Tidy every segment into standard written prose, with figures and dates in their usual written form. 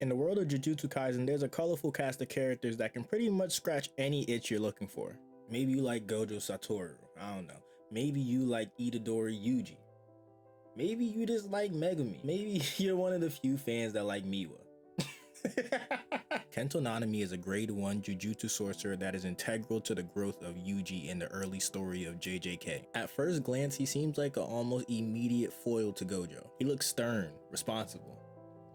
In the world of Jujutsu Kaisen, there's a colorful cast of characters that can pretty much scratch any itch you're looking for. Maybe you like Gojo Satoru, I don't know. Maybe you like Itadori Yuji. Maybe you just like Megumi. Maybe you're one of the few fans that like Miwa. Kento Nanami is a grade 1 Jujutsu sorcerer that is integral to the growth of Yuji in the early story of JJK. At first glance, he seems like an almost immediate foil to Gojo. He looks stern, responsible.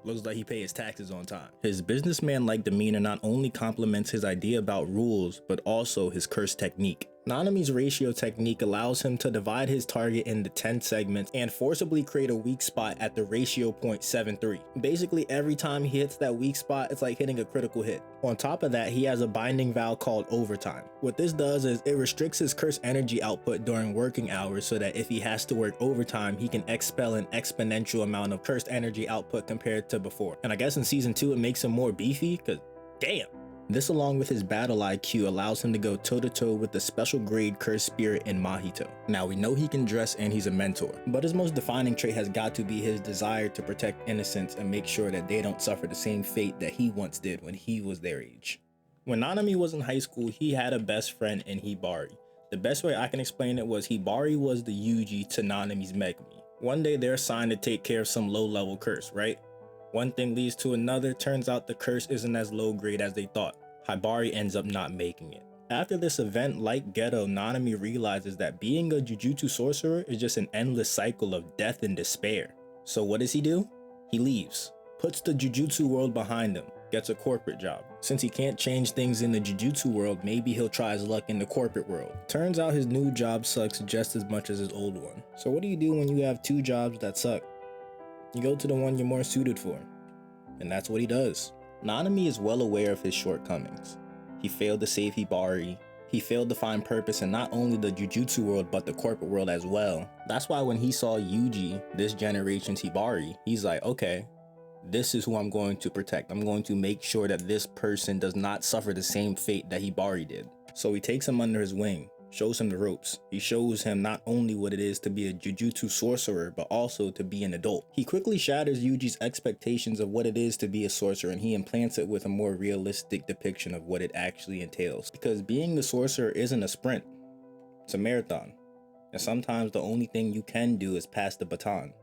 Looks like he pays his taxes on time. His businessman-like demeanor not only complements his idea about rules, but also his curse technique. Nanami's ratio technique allows him to divide his target into 10 segments and forcibly create a weak spot at the ratio 0.73. Basically, every time he hits that weak spot, it's like hitting a critical hit. On top of that, he has a binding vow called overtime. What this does is it restricts his curse energy output during working hours so that if he has to work overtime, he can expel an exponential amount of cursed energy output compared to before. And I guess in season 2 it makes him more beefy, cause damn. This along with his battle IQ allows him to go toe-to-toe with the special grade cursed spirit in Mahito. Now we know he can dress and he's a mentor, but his most defining trait has got to be his desire to protect innocents and make sure that they don't suffer the same fate that he once did when he was their age. When Nanami was in high school, he had a best friend in Hibari. The best way I can explain it was Hibari was the Yuji to Nanami's Megumi. One day they're assigned to take care of some low-level curse, right? One thing leads to another, turns out the curse isn't as low grade as they thought. Hibari ends up not making it. After this event, like Geto, Nanami realizes that being a Jujutsu sorcerer is just an endless cycle of death and despair. So what does he do? He leaves, puts the Jujutsu world behind him, gets a corporate job. Since he can't change things in the Jujutsu world, maybe he'll try his luck in the corporate world. Turns out his new job sucks just as much as his old one. So what do you do when you have two jobs that suck? You go to the one you're more suited for. And that's what he does. Nanami is well aware of his shortcomings. He failed to save Hibari. He failed to find purpose in not only the Jujutsu world, but the corporate world as well. That's why when he saw Yuji, this generation's Hibari, he's like, okay, this is who I'm going to protect. I'm going to make sure that this person does not suffer the same fate that Hibari did. So he takes him under his wing, shows him the ropes. He shows him not only what it is to be a Jujutsu sorcerer, but also to be an adult. He quickly shatters Yuji's expectations of what it is to be a sorcerer, and he implants it with a more realistic depiction of what it actually entails. Because being a sorcerer isn't a sprint, it's a marathon. And sometimes the only thing you can do is pass the baton.